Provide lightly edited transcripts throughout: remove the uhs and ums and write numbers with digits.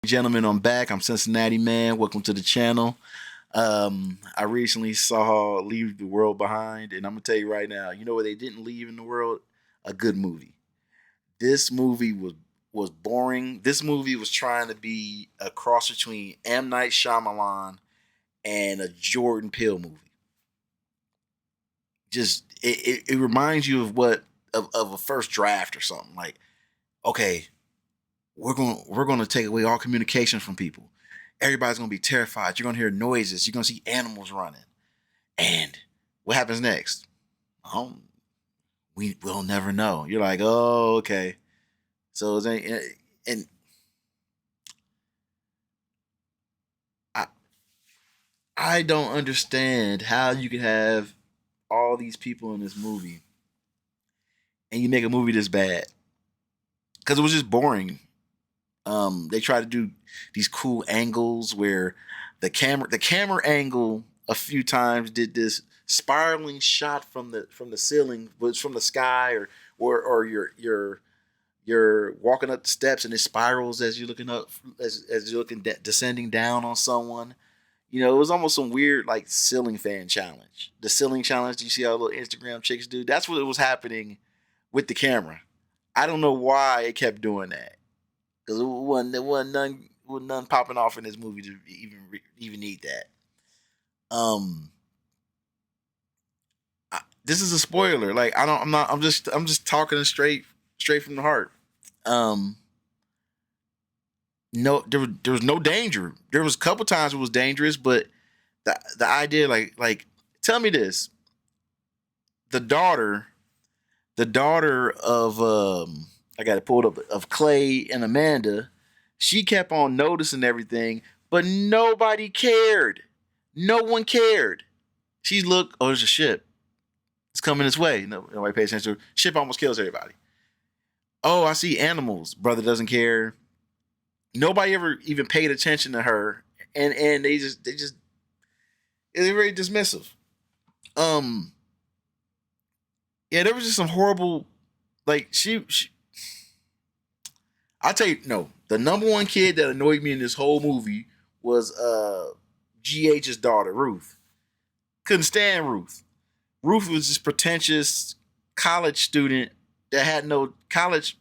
Gentlemen, I'm back. I'm Cincinnati Man. Welcome to the channel. I recently saw Leave the World Behind, and I'm gonna tell you right now, you know what they didn't leave in the world? A good movie. This movie was boring. This movie was trying to be a cross between M. Night Shyamalan and a Jordan Peele movie. Just it reminds you of of a first draft or something. Like, okay, we're gonna take away all communication from people. Everybody's gonna be terrified. You're gonna hear noises. You're gonna see animals running. And what happens next? Um, we'll never know. You're like, oh, okay. So and I I don't understand how you can have all these people in this movie and you make a movie this bad because it was just boring. They try to do these cool angles where the camera angle a few times did this spiraling shot from the ceiling, was from the sky, or you're walking up the steps and it spirals as you're looking up, as you're descending down on someone. It was almost some weird like ceiling fan challenge. The ceiling challenge you see all little Instagram chicks do. That's what it was happening with the camera. I don't know why it kept doing that because there wasn't none popping off in this movie to even need that. Um, this is a spoiler. Like I don't. I'm not. I'm just talking straight from the heart. Um, no, there was no danger. There was a couple times it was dangerous, but the idea, like, tell me this: the daughter, the daughter of I got it pulled up, of Clay and Amanda. She kept on noticing everything, but nobody cared. No one cared. She looked, oh, there's a ship. It's coming this way. Nobody pays attention. Ship almost kills everybody. Oh, I see animals. Brother doesn't care. Nobody ever even paid attention to her, and they just they're very dismissive. Um, yeah, there was just some horrible, like she I'll tell you, no, the number one kid that annoyed me in this whole movie was GH's daughter, Ruth. Couldn't stand Ruth. Ruth was this pretentious college student that had no college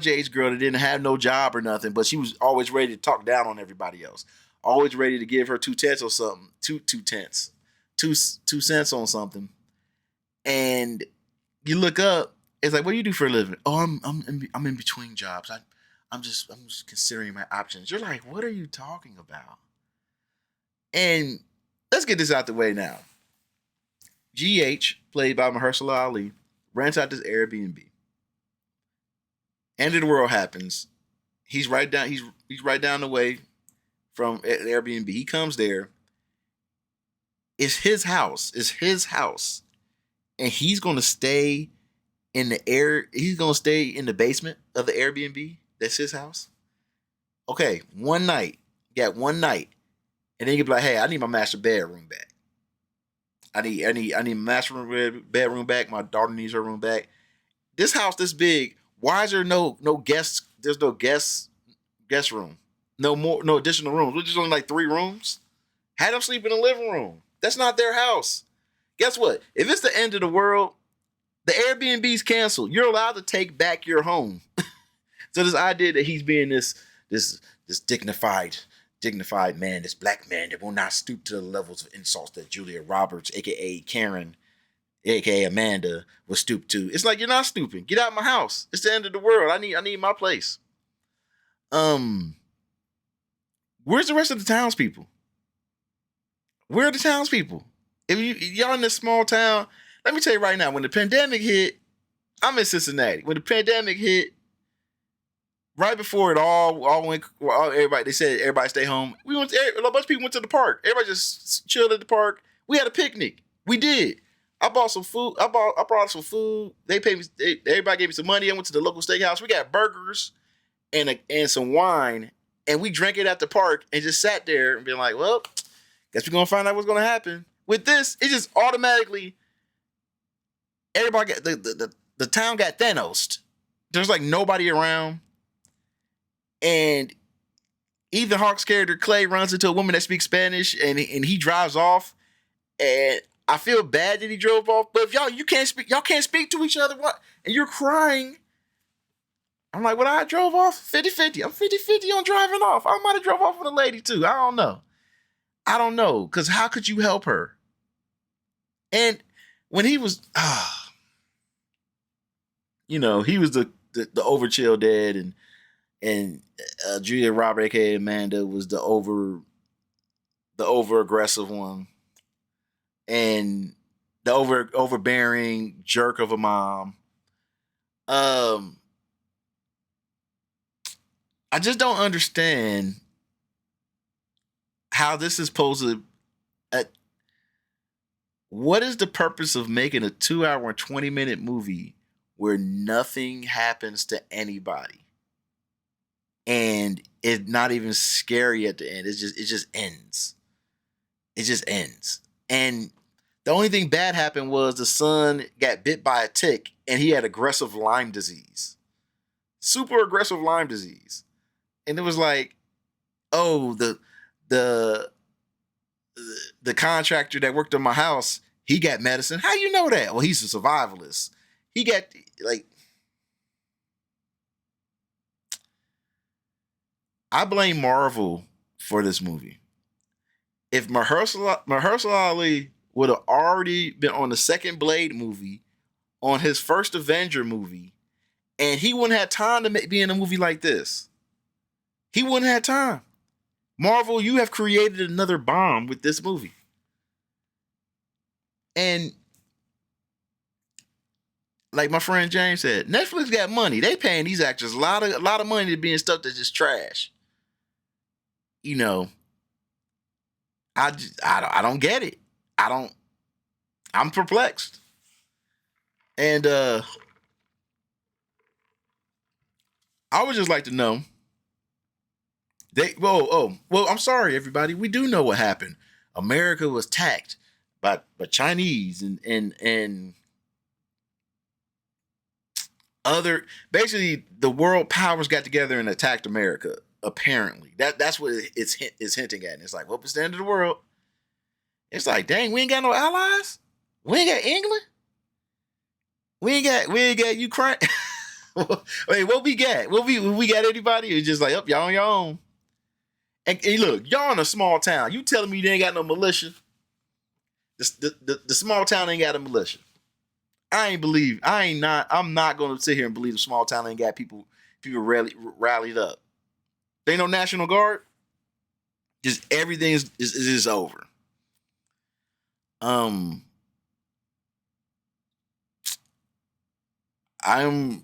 age girl that didn't have no job or nothing, but she was always ready to talk down on everybody else. Always ready to give her 2 tenths or something, two tenths, 2 cents on something. And you look up, it's like, what do you do for a living? Oh, I'm in between jobs. I'm just considering my options. You're like, what are you talking about? And let's get this out the way now. GH, played by Mahershala Ali, rents out this Airbnb. End of the world happens. He's right down the way from the Airbnb. He comes there. It's his house. It's his house, and he's gonna stay in the air. He's gonna stay in the basement of the Airbnb. That's his house. Okay, one night. You got one night, and then you can be like, "Hey, I need my master bedroom back. I need my bedroom back. My daughter needs her room back. This house this big. Why is there no guests? There's no guest room. No additional rooms. Which is only like 3 rooms. Had them sleep in the living room. That's not their house. Guess what? If it's the end of the world, the Airbnb's canceled. You're allowed to take back your home. So this idea that he's being this dignified man, this black man that will not stoop to the levels of insults that Julia Roberts, aka Karen, aka Amanda, will stoop to. It's like, you're not stooping. Get out of my house. It's the end of the world. I need my place. Um, where's the rest of the townspeople? Where are the townspeople? If y'all in this small town, let me tell you right now, when the pandemic hit, I'm in Cincinnati. When the pandemic hit, right before it all went, everybody, they said everybody stay home. A bunch of people went to the park. Everybody just chilled at the park. We had a picnic. We did. I bought some food. I brought some food. They paid me. Everybody gave me some money. I went to the local steakhouse. We got burgers and some wine, and we drank it at the park and just sat there and been like, well, guess we're gonna find out what's gonna happen. With this, it just automatically, everybody got the town got Thanos. There's like nobody around, and Ethan Hawke's character Clay runs into a woman that speaks Spanish, and he drives off. And I feel bad that he drove off. But if y'all can't speak to each other, what? And you're crying. I'm like, when I drove off 50-50. I'm 50-50 on driving off. I might have drove off with a lady too. I don't know. Because how could you help her? And when he was, he was the overchill dad, and Julia Roberts, aka Amanda, was the over aggressive one, and the overbearing jerk of a mom. I just don't understand how this is supposed to. What is the purpose of making a 2-hour and 20-minute movie where nothing happens to anybody, and it's not even scary at the end? It just ends. It just ends. And the only thing bad happened was the son got bit by a tick, and he had aggressive Lyme disease, super aggressive Lyme disease. And it was like, oh, the contractor that worked on my house, he got medicine. How you know that? Well, he's a survivalist. He got, like, I blame Marvel for this movie. If Mahershala Ali would have already been on the second Blade movie, on his first Avenger movie, and he wouldn't have time to be in a movie like this. He wouldn't have time. Marvel, you have created another bomb with this movie. And like my friend James said, Netflix got money. They paying these actors a lot of money to be in stuff that's just trash. I don't get it. I'm perplexed. And I would just like to know. I'm sorry, everybody. We do know what happened. America was attacked by Chinese and other. Basically, the world powers got together and attacked America. Apparently, that's what it's hinting at. And it's like, what was the end of the world? It's like, dang, we ain't got no allies. We ain't got England. We ain't got Ukraine. Wait, what we got? We got anybody? It's just like, up, y'all on your own. And look, y'all in a small town. You telling me they ain't got no militia? The small town ain't got a militia. I'm not going to sit here and believe the small town ain't got people rallied up. They ain't no National Guard. Just everything is over. I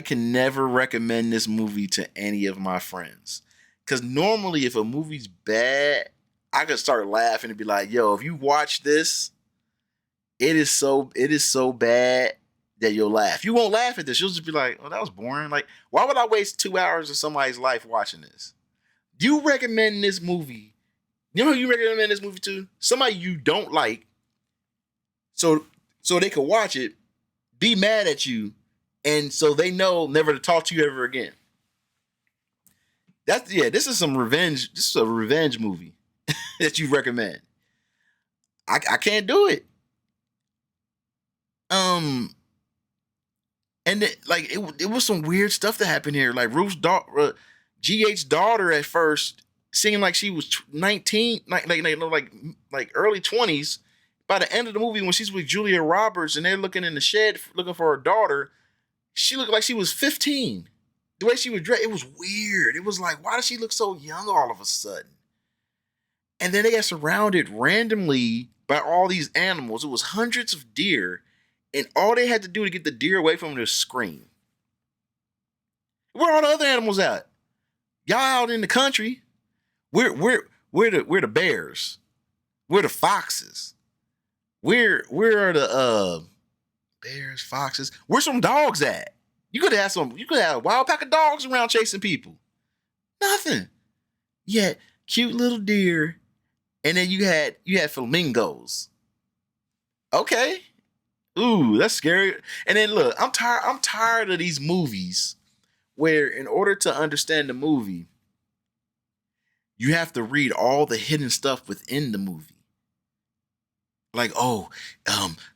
can never recommend this movie to any of my friends. Because normally if a movie's bad, I could start laughing and be like, yo, if you watch this, it is so bad that you'll laugh. You won't laugh at this. You'll just be like, oh, that was boring. Like, why would I waste 2 hours of somebody's life watching this? You recommend this movie. You know who you recommend this movie to? Somebody you don't like. So they could watch it, be mad at you, and so they know never to talk to you ever again. This is some revenge. This is a revenge movie that you recommend. I can't do it. And it was some weird stuff that happened here. Like Ruth's daughter, GH's daughter at first seemed like she was 19, like early 20s. By the end of the movie, when she's with Julia Roberts and they're looking in the shed looking for her daughter, she looked like she was 15. The way she was dressed, it was weird. It was like, why does she look so young all of a sudden? And then they got surrounded randomly by all these animals. It was hundreds of deer, and all they had to do to get the deer away from them was scream. Where are all the other animals at? Y'all out in the country. We're the bears. We're the foxes. Where are the bears, foxes? Where's some dogs at? You could have a wild pack of dogs around chasing people. Nothing. You had cute little deer, and then you had flamingos. Okay. Ooh, that's scary. And then look, I'm tired of these movies where in order to understand the movie, you have to read all the hidden stuff within the movie. Like, oh,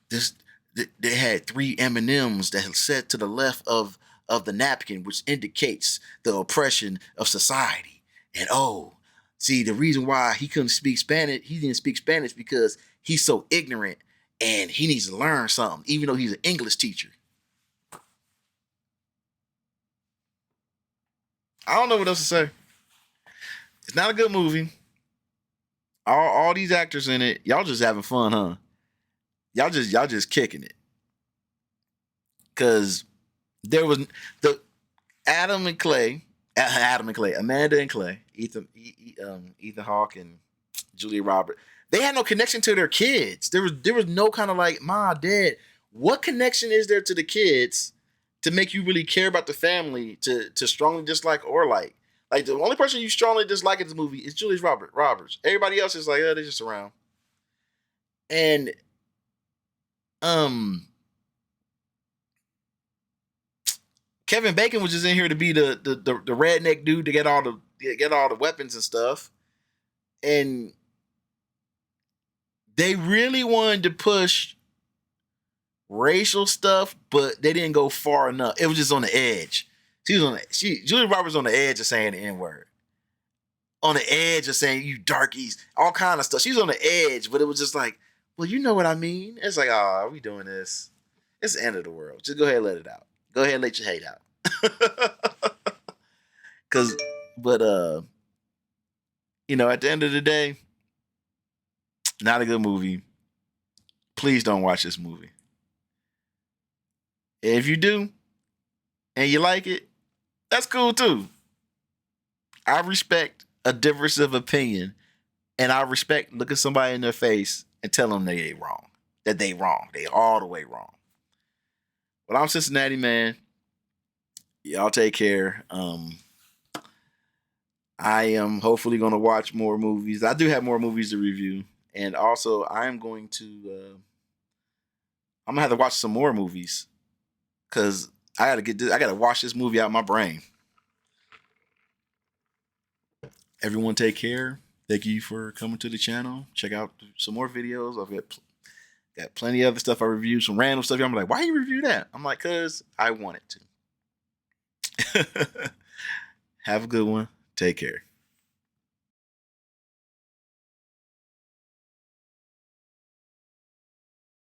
this they had 3 M&Ms that set to the left of the napkin, which indicates the oppression of society. And oh, see, the reason why he couldn't speak Spanish, he didn't speak Spanish because he's so ignorant and he needs to learn something, even though he's an English teacher. I don't know what else to say. It's not a good movie. All these actors in it, y'all just having fun, huh? Y'all just kicking it. Cause there was the Amanda and Clay, Ethan Hawke and Julia Roberts. They had no connection to their kids. There was no kind of like, Ma, Dad. What connection is there to the kids to make you really care about the family to strongly dislike or like? Like the only person you strongly dislike in this movie is Julia Roberts. Everybody else is like, oh, they're just around. And Kevin Bacon was just in here to be the redneck dude to get all the weapons and stuff. And they really wanted to push racial stuff, but they didn't go far enough. It was just on the edge. Julia Roberts on the edge of saying the N-word. On the edge of saying you darkies, all kind of stuff. She was on the edge, but it was just like, well, you know what I mean? It's like, oh, are we doing this? It's the end of the world. Just go ahead and let it out. Go ahead and let your hate out. At the end of the day, not a good movie. Please don't watch this movie. If you do, and you like it, that's cool too. I respect a difference of opinion, and I respect looking somebody in their face and tell them they wrong. That they wrong. They all the way wrong. But I'm Cincinnati Man. Y'all take care. I am hopefully going to watch more movies. I do have more movies to review, and also I'm going to have to watch some more movies because I got to wash this movie out of my brain. Everyone take care. Thank you for coming to the channel. Check out some more videos. I've got plenty of other stuff I reviewed, some random stuff. I'm like, why you review that? I'm like, cause I wanted to. Have a good one. Take care.